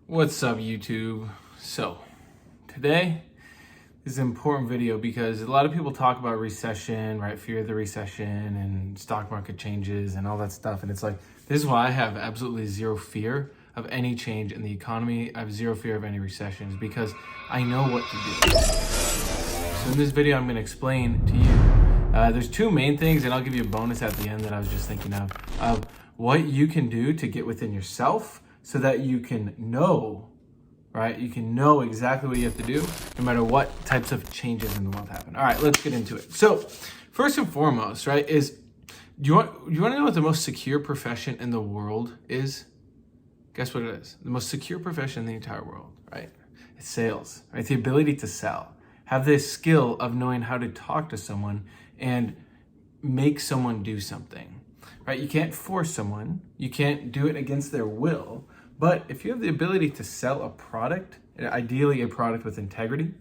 What's up, YouTube? So today is an important video because a lot of people talk about recession, right? Fear of the recession and stock market changes and all that stuff. And it's like, this is why I have absolutely zero fear of any change in the economy. I have zero fear of any recessions because I know what to do. So in this video, I'm going to explain to you, there's two main things, and I'll give you a bonus at the end that I was just thinking of what you can do to get within yourself so that you can know, right? You can know exactly what you have to do no matter what types of changes in the world happen. All right, let's get into it. So first and foremost, right, is do you want to know what the most secure profession in the world is? Guess what it is? The most secure profession in the entire world, right? It's sales, right? It's the ability to sell. Have this skill of knowing how to talk to someone and make someone do something, right? You can't force someone. You can't do it against their will. But if you have the ability to sell a product, ideally a product with integrity,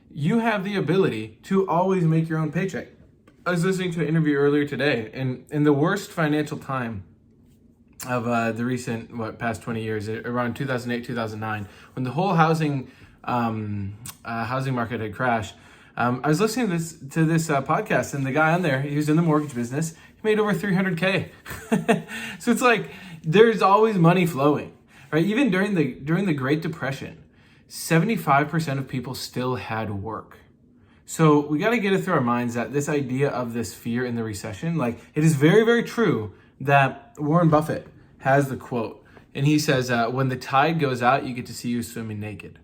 you have the ability to always make your own paycheck. I was listening to an interview earlier today, and in the worst financial time of the recent, past 20 years, around 2008, 2009, when the whole housing market had crashed, I was listening to this podcast, and the guy on there, he was in the mortgage business. He made over 300K. So it's like there's always money flowing, right? Even during the Great Depression, 75% of people still had work. So we got to get it through our minds that this idea of this fear in the recession, like it is very, very true that Warren Buffett has the quote, and he says, when the tide goes out, you get to see you swimming naked.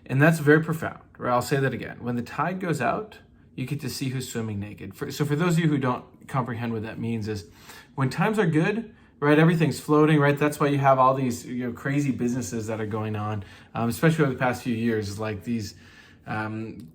And that's very profound, right? I'll say that again. When the tide goes out, you get to see who's swimming naked. So for those of you who don't comprehend what that means is when times are good, right, everything's floating, right? That's why you have all these crazy businesses that are going on, especially over the past few years, like these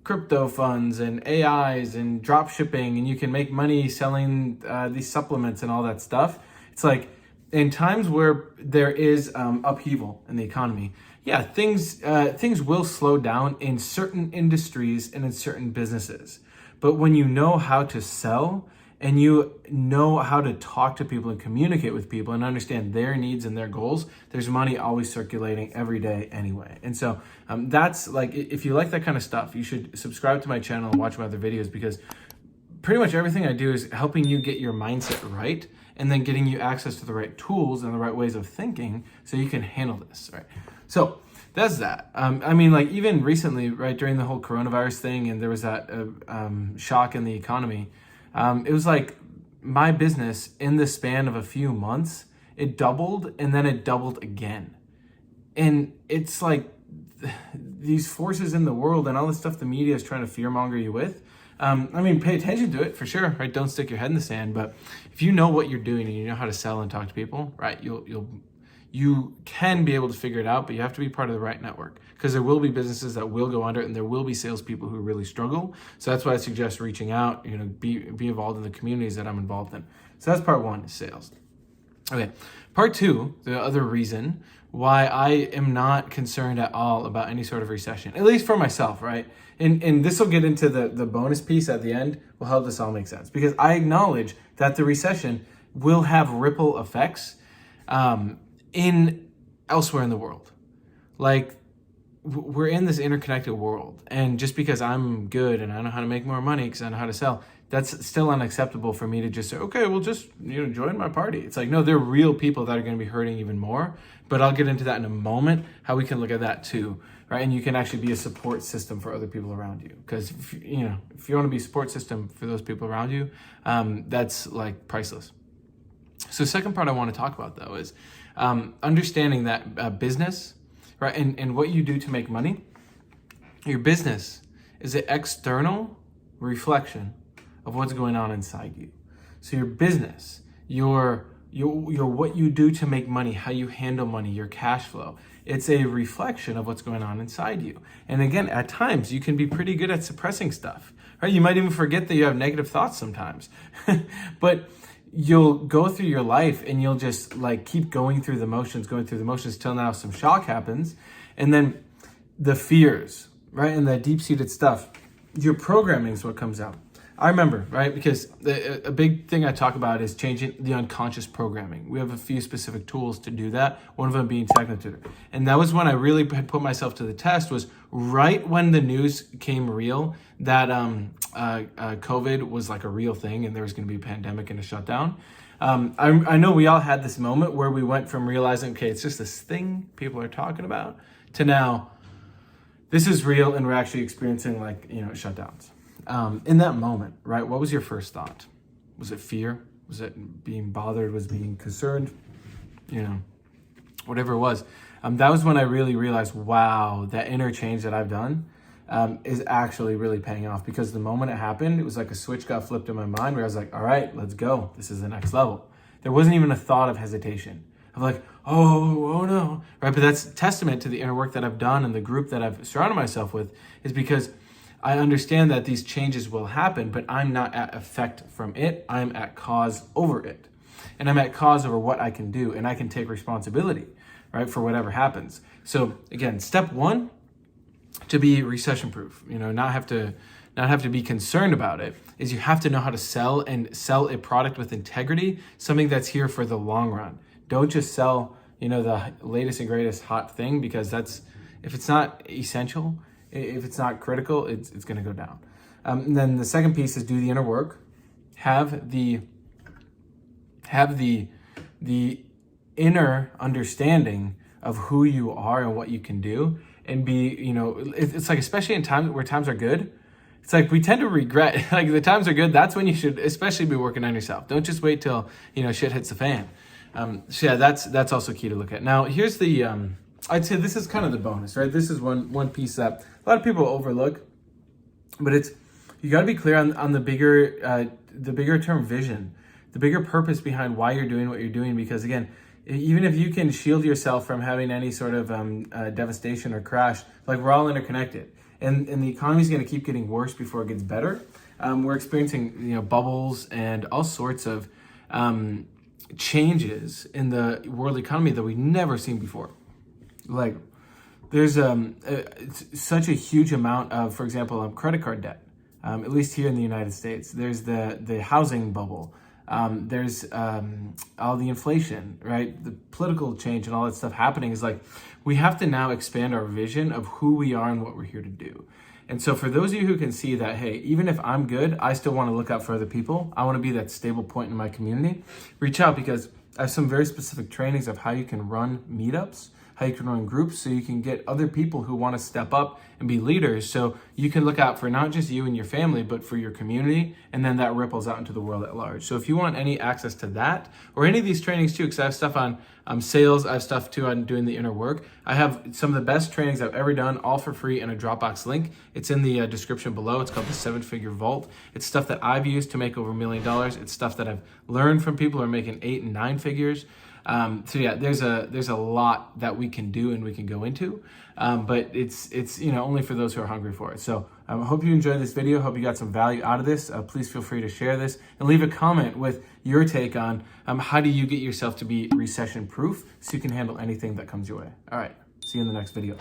crypto funds and AIs and drop shipping, and you can make money selling these supplements and all that stuff. It's like in times where there is upheaval in the economy, yeah, things will slow down in certain industries and in certain businesses. But when you know how to sell and you know how to talk to people and communicate with people and understand their needs and their goals, there's money always circulating every day anyway. And so that's like, if you like that kind of stuff, you should subscribe to my channel and watch my other videos, because pretty much everything I do is helping you get your mindset right and then getting you access to the right tools and the right ways of thinking so you can handle this, right? So that's that. I mean, like even recently, right, during the whole coronavirus thing, and there was that shock in the economy, it was like my business in the span of a few months, it doubled and then it doubled again. And it's like these forces in the world and all this stuff the media is trying to fearmonger you with. I mean, pay attention to it for sure, right? Don't stick your head in the sand. But if you know what you're doing and you know how to sell and talk to people, right, you can be able to figure it out, but you have to be part of the right network, because there will be businesses that will go under and there will be salespeople who really struggle. So that's why I suggest reaching out, be involved in the communities that I'm involved in. So that's part one, is sales. Okay, part two, the other reason why I am not concerned at all about any sort of recession, at least for myself, right? And this will get into the bonus piece at the end, will help this all make sense, because I acknowledge that the recession will have ripple effects in elsewhere in the world. Like we're in this interconnected world, and just because I'm good and I know how to make more money because I know how to sell, that's still unacceptable for me to just say, okay, well, just join my party. It's like, no, there are real people that are going to be hurting even more. But I'll get into that in a moment, how we can look at that too, right? And you can actually be a support system for other people around you, because if you want to be a support system for those people around you, that's like priceless. So the second part I want to talk about though is understanding that business, right, and what you do to make money. Your business is an external reflection of what's going on inside you. So your business, your what you do to make money, how you handle money, your cash flow, it's a reflection of what's going on inside you. And again, at times you can be pretty good at suppressing stuff, right? You might even forget that you have negative thoughts sometimes, but you'll go through your life and you'll just like keep going through the motions till now some shock happens. And then the fears, right? And the deep-seated stuff, your programming is what comes out. I remember, right? Because a big thing I talk about is changing the unconscious programming. We have a few specific tools to do that. One of them being Techno-Tutor. And that was when I really had put myself to the test, was right when the news came real that COVID was like a real thing and there was going to be a pandemic and a shutdown. I know we all had this moment where we went from realizing, okay, it's just this thing people are talking about, to now this is real and we're actually experiencing like, shutdowns. In that moment, right, what was your first thought? Was it fear? Was it being bothered? Was it being concerned? Whatever it was. That was when I really realized, wow, that inner change that I've done is actually really paying off, because the moment it happened, it was like a switch got flipped in my mind where I was like, all right, let's go. This is the next level. There wasn't even a thought of hesitation. Of like, oh no, right? But that's testament to the inner work that I've done and the group that I've surrounded myself with, is because I understand that these changes will happen, but I'm not at effect from it. I'm at cause over it. And I'm at cause over what I can do, and I can take responsibility, right, for whatever happens. So again, step one, to be recession proof, not have to be concerned about it, is you have to know how to sell a product with integrity, something that's here for the long run. Don't just sell, the latest and greatest hot thing, because if it's not essential, if it's not critical, it's going to go down. And then the second piece is do the inner work, have the inner understanding of who you are and what you can do, and be, it's like, especially in times where times are good, it's like we tend to regret, like the times are good, that's when you should especially be working on yourself. Don't just wait till, shit hits the fan. So yeah, that's also key to look at. Now, here's the, I'd say this is kind of the bonus, right? This is one piece that a lot of people overlook, but you got to be clear on the bigger term vision, the bigger purpose behind why you're doing what you're doing. Because again, even if you can shield yourself from having any sort of devastation or crash, like we're all interconnected, and the economy is going to keep getting worse before it gets better. We're experiencing bubbles and all sorts of changes in the world economy that we've never seen before. Like there's such a huge amount of, for example, credit card debt, at least here in the United States. There's the housing bubble. There's all the inflation, right? The political change and all that stuff happening is like, we have to now expand our vision of who we are and what we're here to do. And so for those of you who can see that, hey, even if I'm good, I still want to look out for other people. I want to be that stable point in my community. Reach out, because I have some very specific trainings of how you can run meetups, how you can run groups, so you can get other people who want to step up and be leaders, so you can look out for not just you and your family, but for your community, and then that ripples out into the world at large. So if you want any access to that, or any of these trainings too, because I have stuff on sales, I have stuff too on doing the inner work. I have some of the best trainings I've ever done, all for free, in a Dropbox link. It's in the description below. It's called the 7-Figure Vault. It's stuff that I've used to make over $1 million. It's stuff that I've learned from people who are making 8 and 9 figures. So yeah, there's a lot that we can do and we can go into, but it's only for those who are hungry for it. So I hope you enjoyed this video. Hope you got some value out of this. Please feel free to share this and leave a comment with your take on how do you get yourself to be recession proof, so you can handle anything that comes your way. All right, see you in the next video.